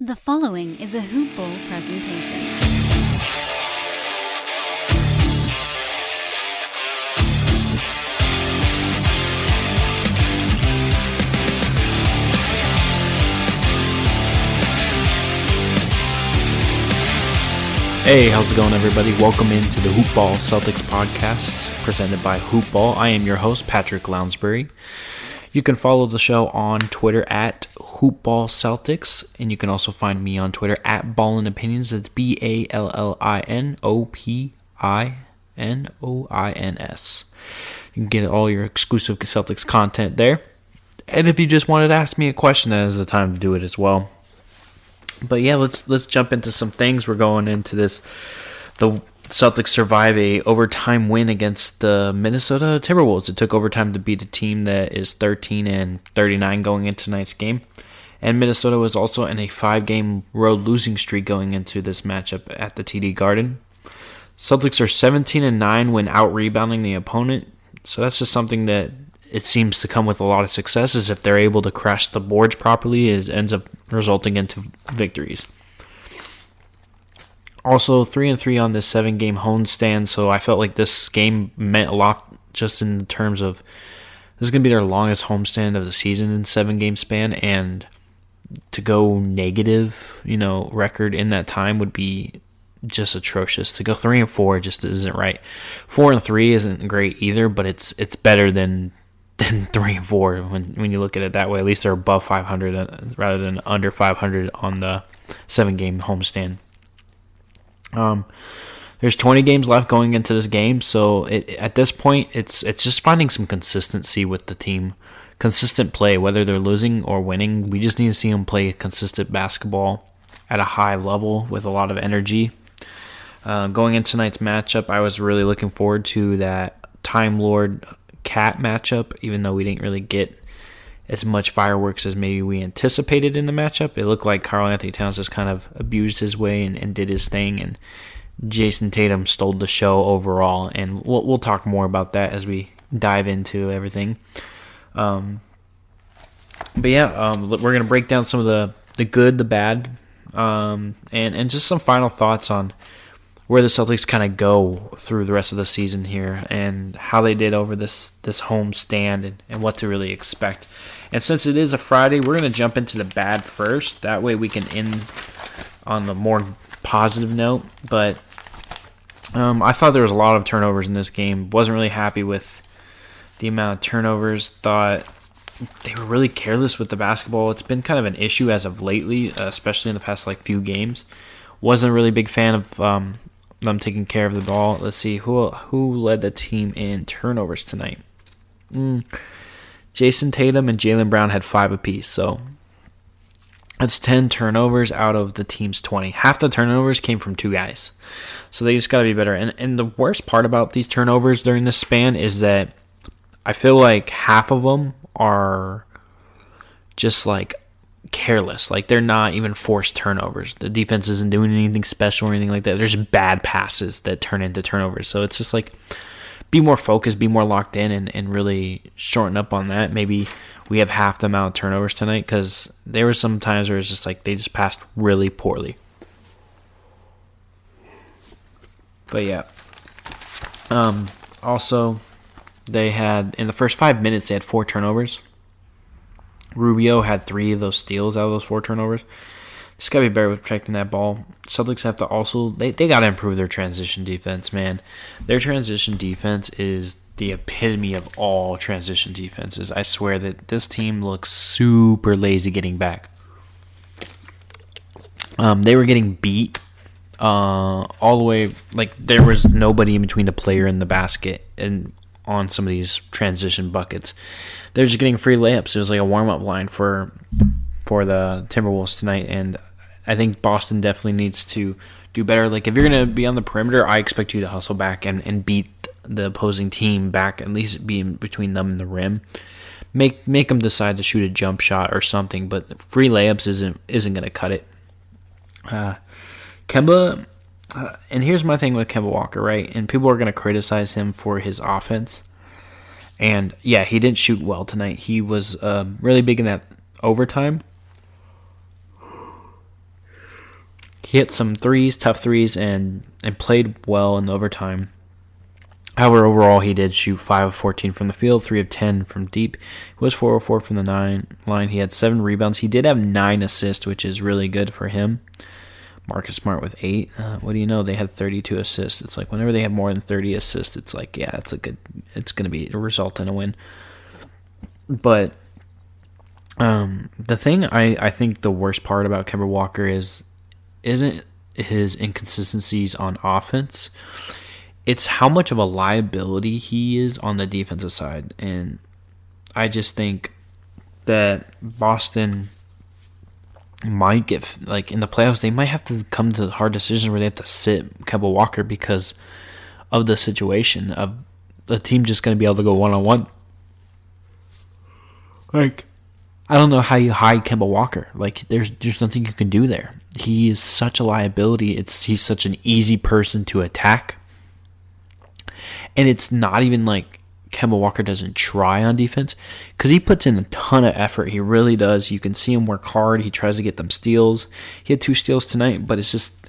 The following is a Hoop Ball presentation. Hey, how's it going, everybody? Welcome into the Hoop Ball Celtics podcast presented by Hoop Ball. I am your host, Patrick Lounsbury. You can follow the show on Twitter at HoopBallCeltics, and you can also find me on Twitter at Ballin Opinions. That's BALLINOPINOINS. You can get all your exclusive Celtics content there. And if you just wanted to ask me a question, that is the time to do it as well. But yeah, let's jump into some things. We're going into this. The Celtics survive a overtime win against the Minnesota Timberwolves. It took overtime to beat a team that is 13-39 going into tonight's game. And Minnesota was also in a 5-game road losing streak going into this matchup at the TD Garden. Celtics are 17-9 when out-rebounding the opponent. So that's just something that it seems to come with a lot of success, is if they're able to crash the boards properly, it ends up resulting into victories. Also, 3-3 on this 7-game homestand, so I felt like this game meant a lot just in terms of this is going to be their longest homestand of the season in 7-game span, and to go negative, record in that time would be just atrocious. To go 3-4 just isn't right. 4-3 isn't great either, but it's better than 3-4 when you look at it that way. At least they're above 500 rather than under 500 on the 7-game homestand. There's 20 games left going into this game, so at this point it's just finding some consistency with the team, consistent play, whether they're losing or winning. We just need to see them play consistent basketball at a high level with a lot of energy. Going into tonight's matchup, I was really looking forward to that Time Lord Cat matchup, even though we didn't really get as much fireworks as maybe we anticipated in the matchup. It looked like Karl Anthony Towns just kind of abused his way and did his thing, and Jason Tatum stole the show overall, and we'll talk more about that as we dive into everything. But yeah, we're going to break down some of the good, the bad, and just some final thoughts on where the Celtics kind of go through the rest of the season here and how they did over this home stand and what to really expect. And since it is a Friday, we're going to jump into the bad first. That way we can end on the more positive note. But I thought there was a lot of turnovers in this game. Wasn't really happy with the amount of turnovers. Thought they were really careless with the basketball. It's been kind of an issue as of lately, especially in the past few games. Wasn't a really big fan of them taking care of the ball. Let's see, who led the team in turnovers tonight? Jason Tatum and Jaylen Brown had 5 apiece, so that's 10 turnovers out of the team's 20. Half the turnovers came from 2 guys, so they just got to be better. And the worst part about these turnovers during this span is that I feel like half of them are just careless. They're not even forced turnovers. The defense isn't doing anything special or anything like that. There's bad passes that turn into turnovers. So it's just be more focused, be more locked in, and really shorten up on that. Maybe we have half the amount of turnovers tonight, because there were some times where it's just they just passed really poorly. But yeah. Also, they had, in the first 5 minutes, they had 4 turnovers. Rubio had 3 of those steals out of those 4 turnovers. Just got to be better with protecting that ball. Celtics have to also, they got to improve their transition defense, man. Their transition defense is the epitome of all transition defenses. I swear that this team looks super lazy getting back. They were getting beat all the way, there was nobody in between the player and the basket and on some of these transition buckets. They're just getting free layups. It was a warm-up line for the Timberwolves tonight, and I think Boston definitely needs to do better. If you're going to be on the perimeter, I expect you to hustle back and beat the opposing team back, at least be in between them and the rim. Make them decide to shoot a jump shot or something, but free layups isn't going to cut it. Kemba, and here's my thing with Kemba Walker, right? And people are going to criticize him for his offense. And yeah, he didn't shoot well tonight. He was really big in that overtime. He hit some threes, tough threes, and played well in the overtime. However, overall, he did shoot 5 of 14 from the field, 3 of 10 from deep. He was 4 of 4 from the 9 line. He had 7 rebounds. He did have 9 assists, which is really good for him. Marcus Smart with 8. What do you know? They had 32 assists. It's like whenever they have more than 30 assists, it's like, yeah, it's going to be a result in a win. But the thing I think the worst part about Kemba Walker isn't his inconsistencies on offense. It's how much of a liability he is on the defensive side. And I just think that Boston might get, like, in the playoffs, they might have to come to hard decisions where they have to sit Kemba Walker because of the situation of the team just going to be able to go one-on-one. Like, I don't know how you hide Kemba Walker. Like, there's nothing you can do there. He is such a liability. He's such an easy person to attack. And it's not even like Kemba Walker doesn't try on defense, because he puts in a ton of effort. He really does. You can see him work hard. He tries to get them steals. He had 2 steals tonight, but it's just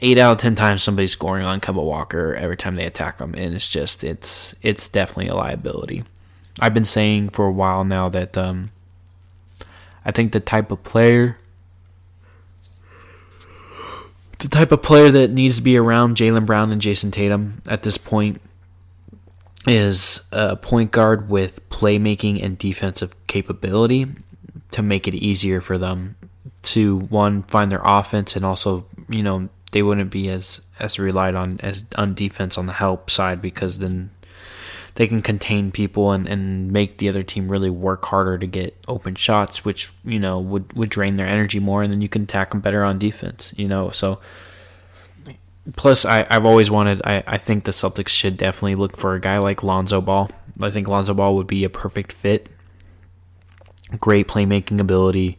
8 out of 10 times somebody's scoring on Kemba Walker every time they attack him, and it's just it's definitely a liability. I've been saying for a while now that I think the type of player that needs to be around Jaylen Brown and Jason Tatum at this point is a point guard with playmaking and defensive capability to make it easier for them to, one, find their offense, and also, you know, they wouldn't be as relied on as on defense on the help side, because then they can contain people and make the other team really work harder to get open shots, which, you know, would drain their energy more, and then you can attack them better on defense, you know. So, plus, I've always wanted, I think the Celtics should definitely look for a guy like Lonzo Ball. I think Lonzo Ball would be a perfect fit. Great playmaking ability,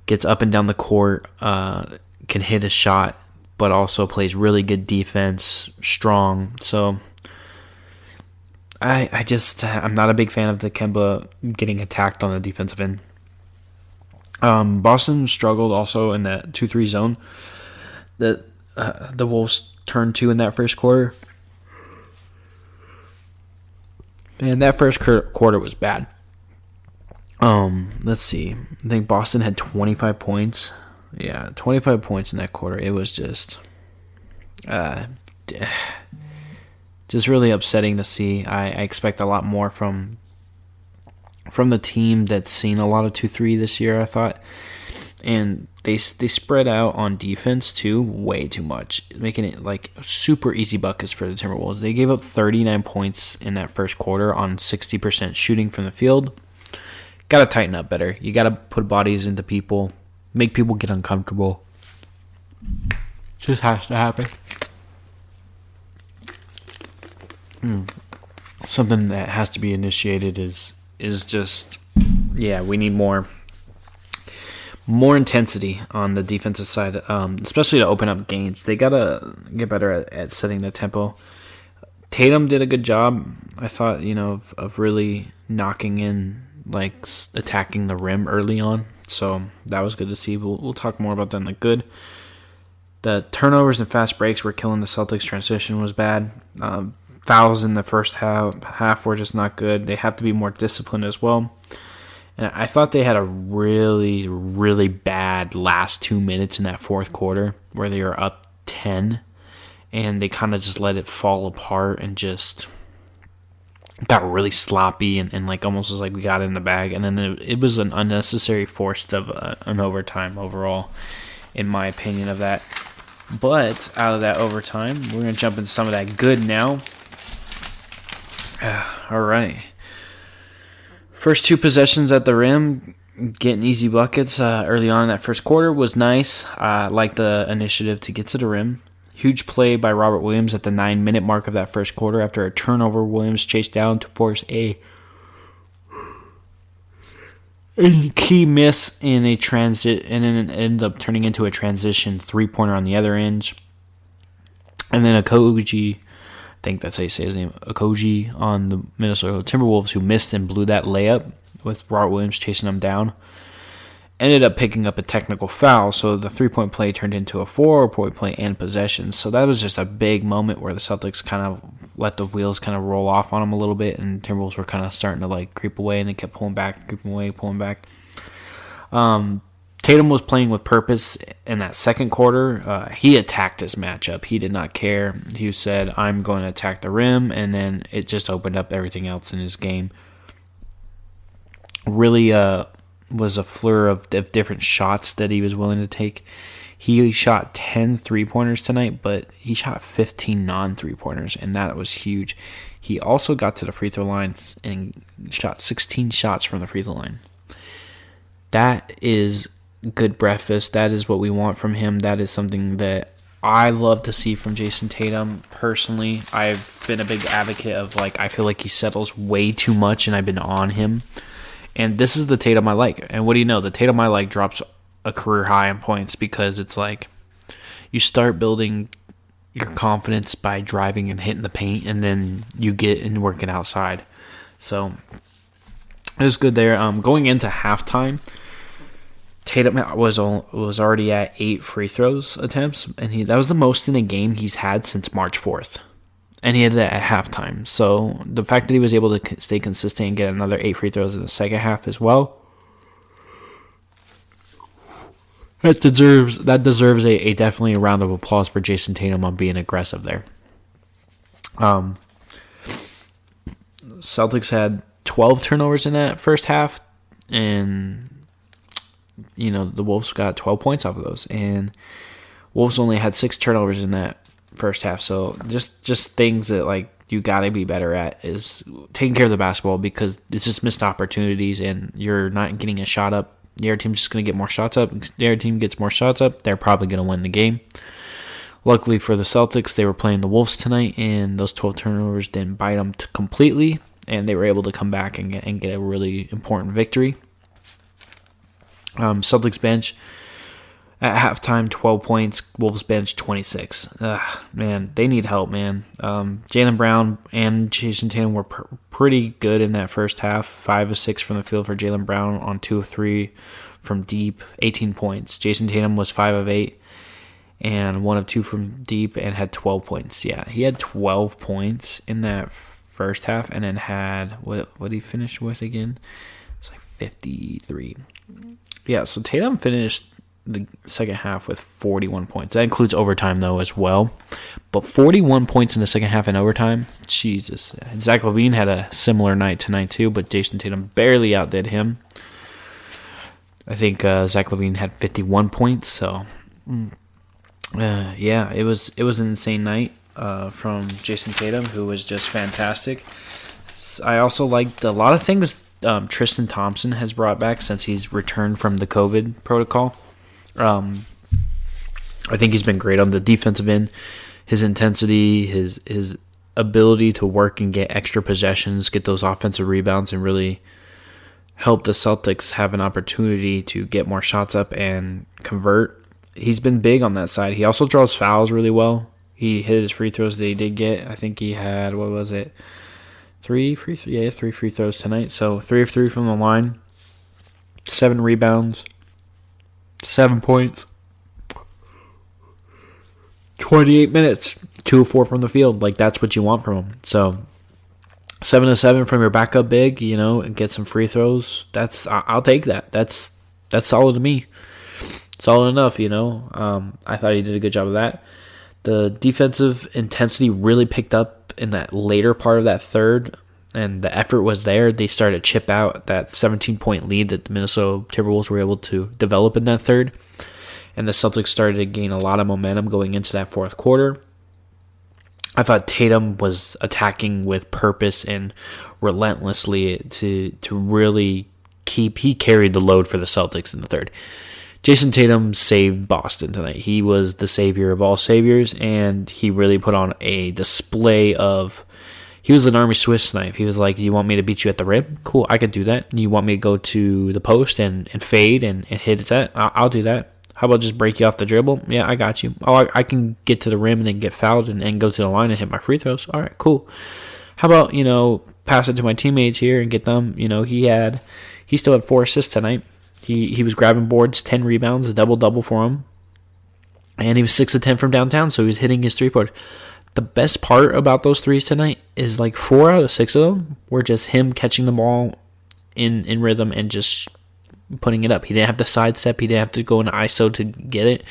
gets up and down the court, can hit a shot, but also plays really good defense, strong. So I'm not a big fan of the Kemba getting attacked on the defensive end. Boston struggled also in that 2-3 zone that the Wolves turned to in that first quarter. And that first quarter was bad. Let's see. I think Boston had 25 points. Yeah, 25 points in that quarter. It was just really upsetting to see. I expect a lot more from the team that's seen a lot of 2-3 this year, I thought. And they spread out on defense too, way too much, making it like super easy buckets for the Timberwolves. They gave up 39 points in that first quarter on 60% shooting from the field. Got to tighten up better. You got to put bodies into people, make people get uncomfortable. Just has to happen. Something that has to be initiated is just, yeah, we need more intensity on the defensive side, especially to open up games. They gotta get better at setting the tempo. Tatum did a good job, I thought, you know, of really knocking in, like, attacking the rim early on. So that was good to see. We'll talk more about that in the good. The turnovers and fast breaks were killing the Celtics. Transition was bad. Fouls in the first half were just not good. They have to be more disciplined as well. And I thought they had a really, really bad last 2 minutes in that fourth quarter where they were up 10, and they kind of just let it fall apart and just got really sloppy and like almost was like we got it in the bag. And then it was an unnecessary forced of an overtime overall, in my opinion of that. But out of that overtime, we're going to jump into some of that good now. All right. First 2 possessions at the rim, getting easy buckets early on in that first quarter was nice. I like the initiative to get to the rim. Huge play by Robert Williams at the 9-minute mark of that first quarter. After a turnover, Williams chased down to force a key miss in a transit, and then it ended up turning into a transition 3-pointer on the other end. And then Okogie, I think that's how you say his name, Okogie on the Minnesota Timberwolves, who missed and blew that layup with Robert Williams chasing him down. ended up picking up a technical foul, so the 3-point play turned into a 4-point play and possession. So that was just a big moment where the Celtics kind of let the wheels kind of roll off on them a little bit, and Timberwolves were kind of starting to like creep away, and they kept pulling back, creeping away, pulling back. Tatum was playing with purpose in that second quarter. He attacked his matchup. He did not care. He said, I'm going to attack the rim, and then it just opened up everything else in his game. Really was a flurry of different shots that he was willing to take. He shot 10 3-pointers tonight, but he shot 15 non-3-pointers, and that was huge. He also got to the free throw line and shot 16 shots from the free throw line. That is good breakfast. That is what we want from him. That is something that I love to see from Jason Tatum. Personally, I've been a big advocate of, like, I feel like he settles way too much, and I've been on him. And this is the Tatum I like. And what do you know? The Tatum I like drops a career high in points, because it's like you start building your confidence by driving and hitting the paint, and then you get and work it outside. So it was good there. Going into halftime, Tatum was already at 8 free throws attempts, and that was the most in a game he's had since March 4th. And he had that at halftime. So the fact that he was able to stay consistent and get another 8 free throws in the second half as well, that deserves a definitely a round of applause for Jason Tatum on being aggressive there. Celtics had 12 turnovers in that first half, and the Wolves got 12 points off of those, and Wolves only had 6 turnovers in that first half. So just things that, like, you gotta be better at is taking care of the basketball, because it's just missed opportunities and you're not getting a shot up. The other team's just gonna get more shots up. The other team gets more shots up, they're probably gonna win the game. Luckily for the Celtics, they were playing the Wolves tonight, and those 12 turnovers didn't bite them completely, and they were able to come back and get a really important victory. Celtics bench at halftime, 12 points. Wolves bench, 26. Man, they need help, man. Jaylen Brown and Jason Tatum were pretty good in that first half. 5 of 6 from the field for Jaylen Brown on 2 of 3 from deep, 18 points. Jason Tatum was 5 of 8 and 1 of 2 from deep and had 12 points. Yeah, he had 12 points in that first half, and then had, what did he finish with again? It's like 53. Yeah, so Tatum finished the second half with 41 points. That includes overtime, though, as well. But 41 points in the second half in overtime, Jesus. Zach LaVine had a similar night tonight, too, but Jason Tatum barely outdid him. I think Zach LaVine had 51 points, so yeah, it was an insane night from Jason Tatum, who was just fantastic. I also liked a lot of things Tristan Thompson has brought back since he's returned from the COVID protocol. I think he's been great on the defensive end. His intensity, his ability to work and get extra possessions, get those offensive rebounds, and really help the Celtics have an opportunity to get more shots up and convert. He's been big on that side. He also draws fouls really well. He hit his free throws that he did get. I think he had, 3 free throws tonight. So 3 of 3 from the line, 7 rebounds, 7 points, 28 minutes, 2 of 4 from the field. Like, that's what you want from him. So 7 of 7 from your backup big, and get some free throws. I'll take that. That's solid to me. Solid enough, I thought he did a good job of that. The defensive intensity really picked up in that later part of that third, and the effort was there. They started to chip out that 17-point lead that the Minnesota Timberwolves were able to develop in that third, and the Celtics started to gain a lot of momentum going into that fourth quarter. I thought Tatum was attacking with purpose and relentlessly to really he carried the load for the Celtics in the third. Jason Tatum saved Boston tonight. He was the savior of all saviors, and he really put on a display of... He was an Army Swiss knife. He was like, you want me to beat you at the rim? Cool, I could do that. You want me to go to the post and fade and hit that? I'll do that. How about just break you off the dribble? Yeah, I got you. Oh, I can get to the rim and then get fouled and go to the line and hit my free throws. All right, cool. How about, pass it to my teammates here and get them? He still had 4 assists tonight. He was grabbing boards, 10 rebounds, a double-double for him. And he was 6 of 10 from downtown, so he was hitting his three-pointer. The best part about those threes tonight is like 4 out of 6 of them were just him catching the ball in rhythm and just putting it up. He didn't have to sidestep. He didn't have to go into ISO to get it.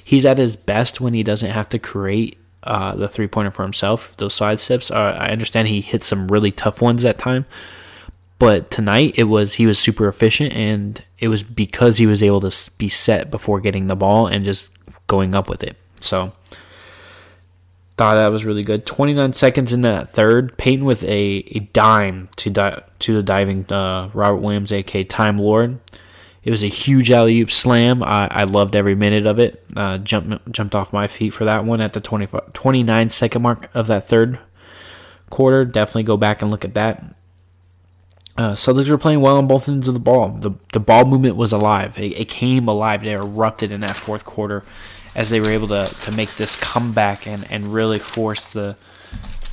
He's at his best when he doesn't have to create the three-pointer for himself. Those sidesteps, I understand he hit some really tough ones at time. But tonight, he was super efficient, and it was because he was able to be set before getting the ball and just going up with it. So, thought that was really good. 29 seconds in that third, Peyton with a dime to the diving Robert Williams, a.k.a. Time Lord. It was a huge alley-oop slam. I loved every minute of it. Jumped off my feet for that one at the 29-second mark of that third quarter. Definitely go back and look at that. Celtics were playing well on both ends of the ball. The ball movement was alive. It came alive. They erupted in that fourth quarter as they were able to make this comeback and really force the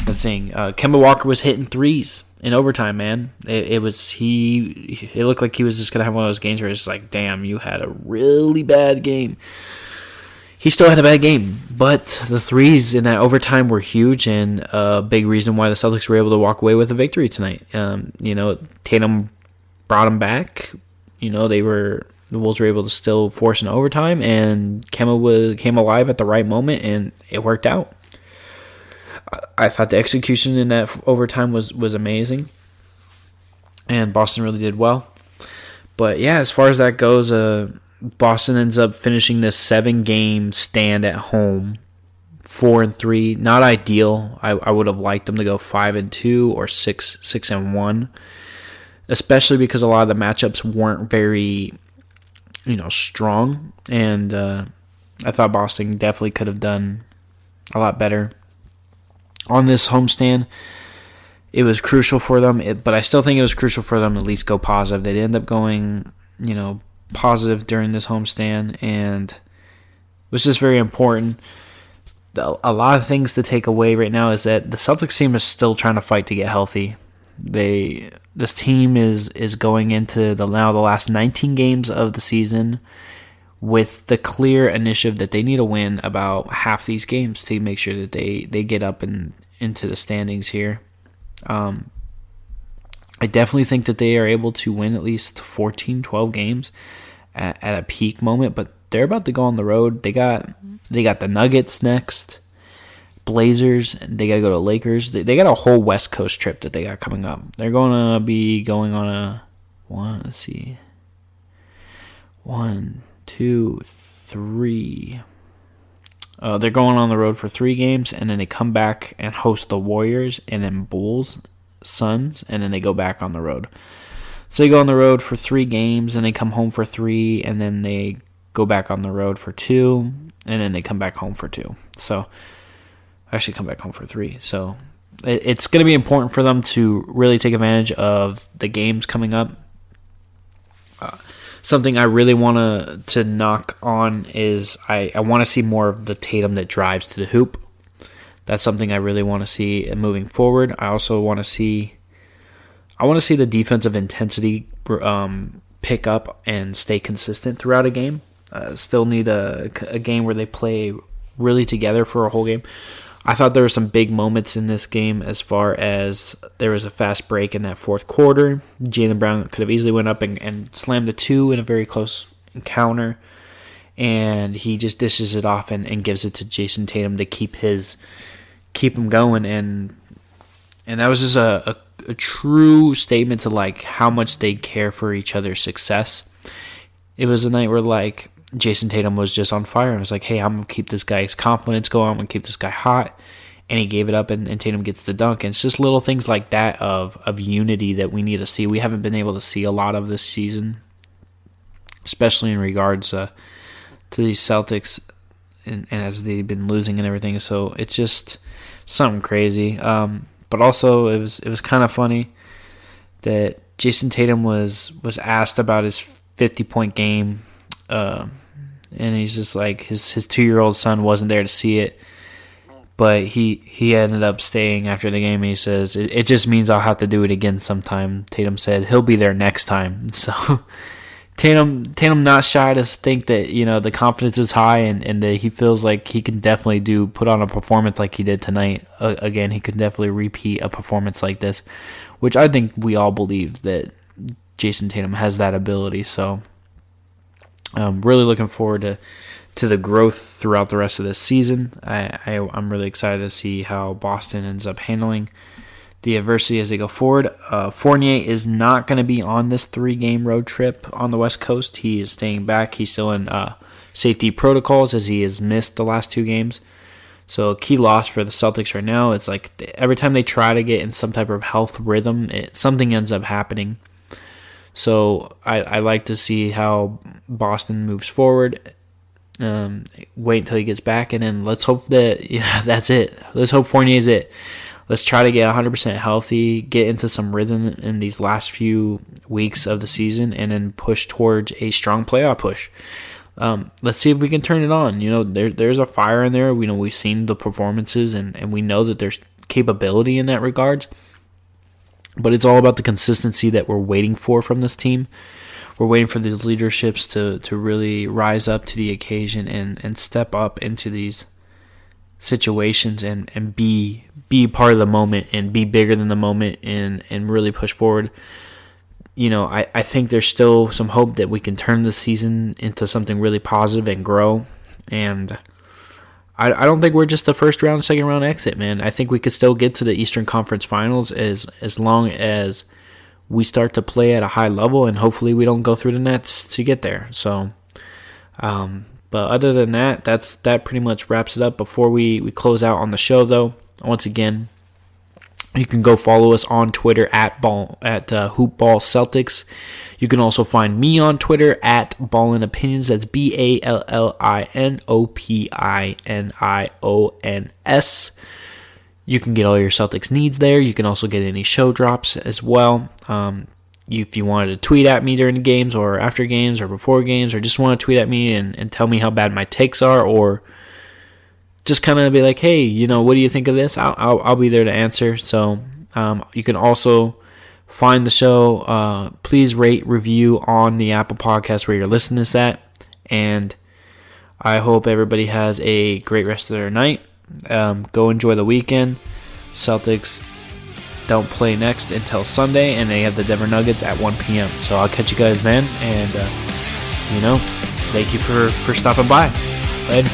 thing. Kemba Walker was hitting threes in overtime, man. It looked like he was just going to have one of those games where it's like, damn, you had a really bad game. He still had a bad game, but the threes in that overtime were huge and a big reason why the Celtics were able to walk away with a victory tonight. Tatum brought them back. The Wolves were able to still force an overtime, and Kemba came alive at the right moment, and it worked out. I thought the execution in that overtime was amazing, and Boston really did well. But yeah, as far as that goes, Boston ends up finishing this 7-game stand at home, 4-3. Not ideal. I would have liked them to go 5-2 or 6-1, especially because a lot of the matchups weren't very, strong. And I thought Boston definitely could have done a lot better on this homestand. It was crucial for them, but I still think it was crucial for them to at least go positive. They end up going, positive during this homestand, and it was just very important. A lot of things to take away right now is that the Celtics team is still trying to fight to get healthy. This team is going into the last 19 games of the season with the clear initiative that they need to win about half these games to make sure that they get up and into the standings here. I definitely think that they are able to win at least 14, 12 games at a peak moment, but they're about to go on the road. They got the Nuggets next, Blazers, and they got to go to Lakers. They got a whole West Coast trip that they got coming up. They're going to be going on a 1, 2, 3. They're going on the road for 3 games, and then they come back and host the Warriors, and then Bulls, Suns, and then they go back on the road. So they go on the road for 3 games, and they come home for 3, and then they go back on the road for 2, and then they come back home for 2. So actually come back home for 3. So it's going to be important for them to really take advantage of the games coming up. Something I really want to knock on is I want to see more of the Tatum that drives to the hoop. That's something I really want to see moving forward. I also want to see the defensive intensity pick up and stay consistent throughout a game. Still need a game where they play really together for a whole game. I thought there were some big moments in this game as far as there was a fast break in that fourth quarter. Jaylen Brown could have easily went up and slammed the 2 in a very close encounter. And he just dishes it off and gives it to Jason Tatum to keep him going. And that was just a true statement to like how much they care for each other's success. It was a night where Jason Tatum was just on fire and was like, hey, I'm going to keep this guy's confidence going. I'm going to keep this guy hot. And he gave it up, and Tatum gets the dunk. And it's just little things like that of unity that we need to see. We haven't been able to see a lot of this season, especially in regards to these Celtics and as they've been losing and everything. So it's just something crazy. But also it was kind of funny that Jason Tatum was asked about his 50-point game. And he's just like, his 2-year-old son wasn't there to see it, but he ended up staying after the game, and he says, it just means I'll have to do it again sometime. Tatum said he'll be there next time. So Tatum not shy to think that, the confidence is high and that he feels like he can definitely put on a performance like he did tonight. Again, he could definitely repeat a performance like this, which I think we all believe that Jason Tatum has that ability. So I'm really looking forward to the growth throughout the rest of this season. I'm really excited to see how Boston ends up handling the adversity as they go forward. Fournier is not going to be on this 3-game road trip on the West Coast. He is staying back. He's still in safety protocols as he has missed the last 2 games. So a key loss for the Celtics right now. It's like every time they try to get in some type of health rhythm, something ends up happening. So I like to see how Boston moves forward. Wait until he gets back, and then let's hope that that's it. Let's hope Fournier's it. Let's try to get 100% healthy, get into some rhythm in these last few weeks of the season, and then push towards a strong playoff push. Let's see if we can turn it on. There's a fire in there. We've seen the performances, and we know that there's capability in that regards. But it's all about the consistency that we're waiting for from this team. We're waiting for these leaderships to really rise up to the occasion and step up into these situations and be part of the moment and be bigger than the moment and really push forward. I think there's still some hope that we can turn this season into something really positive and grow. And I don't think we're just the first round, second round exit, man. I think we could still get to the Eastern Conference Finals as long as we start to play at a high level, and hopefully we don't go through the nets to get there. So, but other than that, that pretty much wraps it up. Before we close out on the show, though, once again, you can go follow us on Twitter at HoopBallCeltics. You can also find me on Twitter at BallinOpinions. That's BallinOpinions. You can get all your Celtics needs there. You can also get any show drops as well. If you wanted to tweet at me during the games or after games or before games, or just want to tweet at me and tell me how bad my takes are, or just kind of be like, hey, what do you think of this? I'll be there to answer. So you can also find the show. Please rate, review on the Apple Podcast where you're listening to this at. And I hope everybody has a great rest of their night. Go enjoy the weekend. Celtics don't play next until Sunday, and they have the Denver Nuggets at 1 p.m. So I'll catch you guys then. And, thank you for stopping by. Later.